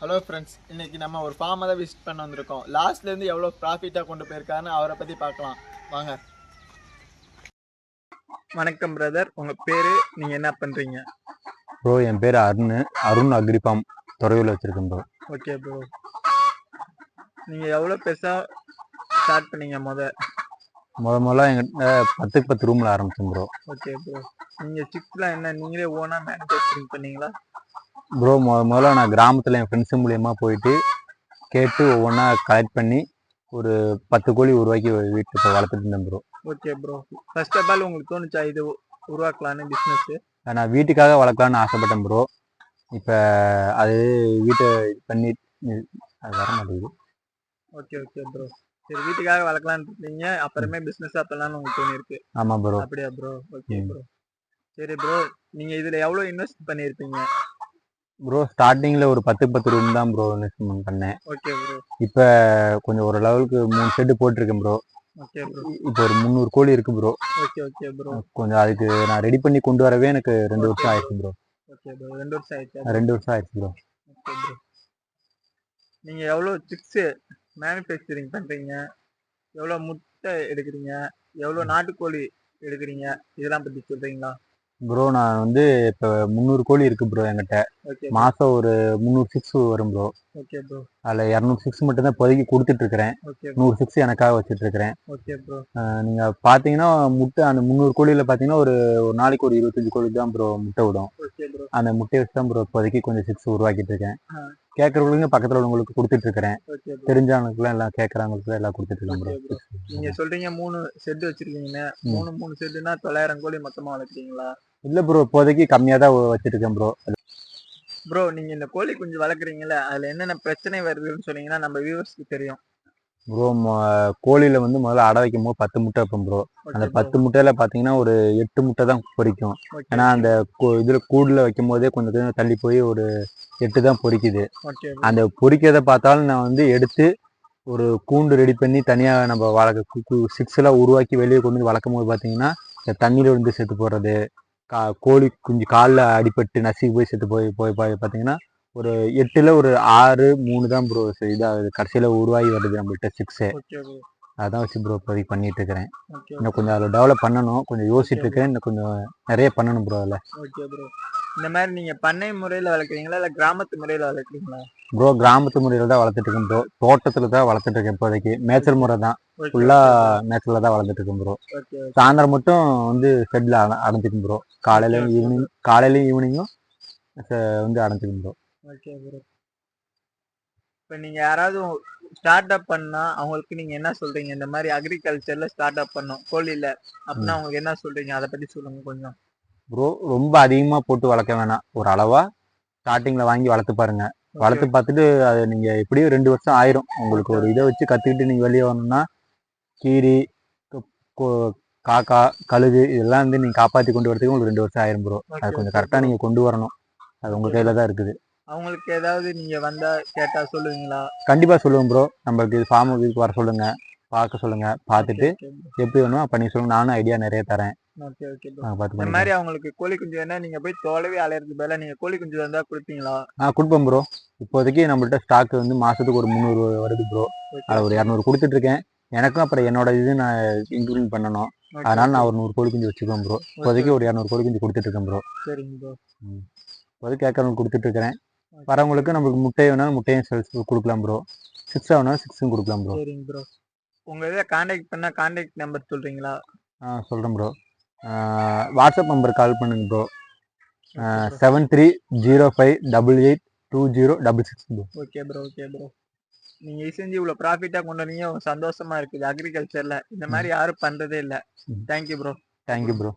Hello friends, இன்னைக்கு நம்ம ஒரு ஃபார்மை தான் விசிட் பண்ண வந்திருக்கோம். லாஸ்ட்லேருந்து எவ்வளோ ப்ராஃபிட்டாக கொண்டு போயிருக்காருன்னு அவரை பற்றி பார்க்கலாம் வாங்க. வணக்கம் பிரதர், உங்கள் பேர், நீங்கள் என்ன பண்ணுறீங்க? ப்ரோ என் பேர் அருண் அக்ரி ஃபார்ம் துறையூரில் வச்சுருக்கேன் ப்ரோ. ஓகே ப்ரோ, நீங்கள் எவ்வளோ பெருசாக ஸ்டார்ட் பண்ணீங்க? முதல்ல எங்கிட்ட 10 ரூமில் ஆரம்பிச்சேன் ப்ரோ. ஓகே ப்ரோ, நீங்கள் சிக்ஸ்லாம் என்ன நீங்களே ஓனாக மேனுஃபேக்சரிங் பண்ணீங்களா? ப்ரோ முதல்ல நான் கிராமத்தில் என் ஃப்ரெண்ட்ஸு மூலியமாக போயிட்டு கேட்டு ஒவ்வொன்றா கலெக்ட் பண்ணி ஒரு 10 கோழி உருவாக்கி வீட்டில் இப்போ வளர்த்துட்டு இருந்தேன் bro. Okay bro, first of all உங்களுக்கு தோணுச்சா இது உருவாக்கலான்னு பிஸ்னஸ்ஸு? நான் வீட்டுக்காக வளர்க்கலான்னு ஆசைப்பட்டேன் ப்ரோ. இப்போ அது வீட்டை பண்ணி அது வர மாட்டேங்குது. ஓகே ஓகே ப்ரோ, சரி, வீட்டுக்காக வளர்க்கலான்னு இருக்கீங்க, அப்புறமே பிஸ்னஸ் அப்பெல்லாம் உங்களுக்கு தோணிருக்கு? ஆமாம் ப்ரோ. அப்படியா ப்ரோ? ஓகே ப்ரோ, சரி ப்ரோ, நீங்கள் இதில் எவ்வளோ இன்வெஸ்ட் பண்ணியிருப்பீங்க? ப்ரோ ஸ்டார்டிங்கில் ஒரு 10 ரூம் தான் ப்ரோ இன்வெஸ்ட்மெண்ட் பண்ணேன். Okay bro. இப்போ கொஞ்சம் ஒரு லெவலுக்கு 3 ஷெட்டு போட்டிருக்கேன் ப்ரோ. Okay bro. இப்போ ஒரு 300 கோழி இருக்கு ப்ரோ. Okay okay bro. கொஞ்சம் அதுக்கு நான் ரெடி பண்ணி கொண்டு வரவே எனக்கு 2 வருஷம் ஆயிடுச்சு ப்ரோ. ஓகே ப்ரோ, 2 வருஷம் ஆயிடுச்சு. 2 வருஷம் ஆயிடுச்சு ப்ரோ. ஓகே ப்ரோ, நீங்கள் எவ்வளோ சிக்ஸ் மேனுஃபேக்சரிங் பண்ணுறீங்க, எவ்வளோ முட்டை எடுக்கிறீங்க, எவ்வளோ நாட்டுக்கோழி எடுக்கிறீங்க, இதெல்லாம் பற்றி சொல்கிறீங்களா? ப்ரோ நான் வந்து இப்போ 300 கோழி இருக்கு ப்ரோ என்கிட்ட. மாதம் ஒரு 300 சிக்ஸ் வரும் ப்ரோ. Okay bro. அதில் 200 சிக்ஸ் மட்டும் தான் இப்போதைக்கு கொடுத்துட்டு இருக்கிறேன். 100 சிக்ஸ் எனக்காக வச்சுட்டு இருக்கிறேன். Okay bro. நீங்கள் பார்த்தீங்கன்னா முட்டை அந்த 300 கோழியில் பார்த்தீங்கன்னா ஒரு நாளைக்கு ஒரு 25 கோழி தான் ப்ரோ முட்டை விடும். Okay bro. அந்த முட்டையை வச்சு தான் ப்ரோ இப்போதைக்கு கொஞ்சம் சிக்ஸ் உருவாக்கிட்டு இருக்கேன். கேட்குறவங்களுக்கு பக்கத்தில் உள்ளவங்களுக்கு கொடுத்துட்டு இருக்கிறேன். தெரிஞ்சவங்களுக்குலாம் எல்லாம் கேட்குறவங்களுக்கு எல்லாம் கொடுத்துட்டு இருக்கேன் ப்ரோ. நீங்கள் சொல்கிறீங்க 3 செட்டு வச்சுருக்கீங்க, 3 செட்டுனா 900 கோழி மொத்தமாக வளர்க்குறீங்களா? இல்லை ப்ரோ, இப்போதைக்கு கம்மியாக தான் வச்சுருக்கேன் ப்ரோ. ப்ரோ நீங்கள் இந்த கோழி குஞ்சு வளர்க்குறீங்களே, அதில் என்னென்ன பிரச்சனை வருதுன்னு சொன்னீங்கன்னா நம்ம வியூவர்ஸ்க்கு தெரியும். ப்ரோ கோழியில் வந்து முதல்ல அடை வைக்கும் போது 10 முட்டை வைப்போம் ப்ரோ. அந்த 10 முட்டையில் பார்த்தீங்கன்னா ஒரு 8 முட்டை தான் பொரிக்கும். ஏன்னா அந்த இதில் கூடில் வைக்கும் போதே கொஞ்சம் கொஞ்சம் தள்ளி போய் ஒரு 8 தான் பொரிக்குது. அந்த பொரிக்கிறத பார்த்தாலும் நான் வந்து எடுத்து ஒரு கூண்டு ரெடி பண்ணி தனியாக நம்ம வளர்க்க 6 உருவாக்கி வெளியே கொண்டு வந்து வளர்க்கும் போது பார்த்தீங்கன்னா இந்த தண்ணியில் விழுந்து செத்து போடுறது, கோழி குஞ்சு காலில் அடிபட்டு நசுக்கி போய் செத்து போய் பார்த்தீங்கன்னா ஒரு 8ல் ஒரு 6 3 தான் ப்ரோ இதாகுது. கடைசியில் உருவாகி வருது நம்மள்கிட்ட 6. அதான் வச்சு ப்ரோ இப்போதைக்கு பண்ணிட்டு இருக்கிறேன். இன்னும் கொஞ்சம் அதில் டெவலப் பண்ணணும், கொஞ்சம் யோசிச்சுட்டு இருக்கேன். இன்னும் கொஞ்சம் நிறைய பண்ணணும் ப்ரோ அதில். ஓகே ப்ரோ, இந்த மாதிரி நீங்கள் பண்ணை முறையில் வளர்க்குறீங்களா இல்லை கிராமத்து முறையில் வளர்க்குறீங்களா? ப்ரோ கிராமத்து முறையில் தான் வளர்த்துட்டு இருக்கேன் ப்ரோ. தோட்டத்தில் தான் வளர்த்துட்டு இருக்கேன் இப்போதைக்கு. மேய்ச்சல் முறை தான், ஃபுல்லாக மேய்ச்சலில் தான் வளர்த்துட்டு இருக்கேன் ப்ரோ. சாயந்தரம் மட்டும் வந்து ஷெட்டில் அடைஞ்சிக்கும் ப்ரோ. காலையிலையும் ஈவினிங்கும் வந்து அடைஞ்சிக்கும் ப்ரோ. ஓகே ப்ரோ, இப்போ நீங்கள் யாராவது ஸ்டார்ட் அப் பண்ணால் அவங்களுக்கு நீங்கள் என்ன சொல்கிறீங்க? இந்த மாதிரி அக்ரிகல்ச்சரில் ஸ்டார்ட் அப் பண்ணோம் கோழியில் அப்படின்னா அவங்களுக்கு என்ன சொல்கிறீங்க? அதை பற்றி சொல்லுங்கள் கொஞ்சம். ப்ரோ ரொம்ப அதிகமாக போட்டு வளர்க்க வேணாம், ஒரு அளவாக ஸ்டார்டிங்கில் வாங்கி வளர்த்து பாருங்கள். வளர்த்து பார்த்துட்டு அது நீங்கள் எப்படியும் 2 வருஷம் ஆயிரும். உங்களுக்கு ஒரு இதை வச்சு கற்றுக்கிட்டு நீங்கள் வெளியே வரணும்னா கீரி, காக்கா, கழுகு இதெல்லாம் வந்து நீங்கள் காப்பாற்றி கொண்டு வரதுக்கு உங்களுக்கு 2 வருஷம் ஆயிரும் ப்ரோ. அது கொஞ்சம் கரெக்டாக நீங்கள் கொண்டு வரணும். அது உங்கள் கையில் தான் இருக்குது. அவங்களுக்கு ஏதாவது நீங்கள் வந்தால் கேட்டால் சொல்லுவீங்களா? கண்டிப்பாக சொல்லுவேன் ப்ரோ. நம்மளுக்கு இது ஃபார்முக்கு வர சொல்லுங்கள், பார்க்க சொல்லுங்கள், பார்த்துட்டு எப்படி வேணுமோ பண்ணி சொல்லுங்கள். நானும் ஐடியா நிறைய தரேன். ஓகே ஓகே ப்ரோ, இந்த மாதிரி அவங்களுக்கு கோழி குஞ்சு வேணா நீங்கள் போய் தோலவே அலையிறது பதிலாக நீங்கள் கோழி குஞ்சு வந்தால் கொடுப்பீங்களா? கொடுப்பேன் ப்ரோ. இப்போதைக்கு நம்மள்ட்ட ஸ்டாக் வந்து மாதத்துக்கு ஒரு 300 வருது ப்ரோ. அது ஒரு 200 கொடுத்துட்ருக்கேன். எனக்கும் அப்புறம் என்னோட இது நான் இன்க்ளூட் பண்ணணும். அதனால நான் ஒரு 100 கோழி குஞ்சு வச்சுக்குவேன் ப்ரோ. இப்போதைக்கு ஒரு 200 கோழி குஞ்சு கொடுத்துட்ருக்கேன் ப்ரோ. சரிங்க ப்ரோ. இப்போதைக்கு கேட்கறவங்களுக்கு கொடுத்துட்ருக்கிறேன். வரவங்களுக்கு நம்மளுக்கு முட்டை வேணாலும் முட்டையும் செல்ஸ் கொடுக்கலாம் ப்ரோ. 6 வேணாலும் 6 கொடுக்கலாம் ப்ரோ. சரிங்க ப்ரோ, உங்கள் இதில் கான்டாக்ட் பண்ணால் கான்டாக்ட் நம்பர் சொல்கிறீங்களா? சொல்கிறேன் ப்ரோ. வாட்ஸ்அப் நம்பர் கால் பண்ணுங்க bro. 7305882066 bro. Okay bro, okay bro, நீங்கள் செஞ்சு இவ்வளோ ப்ராஃபிட்டாக கொண்டு வந்தீங்க, சந்தோஷமாக இருக்குது. அக்ரிகல்ச்சரில் இந்த மாதிரி யாரும் பண்ணுறதே இல்லை. Thank you bro. Thank you bro.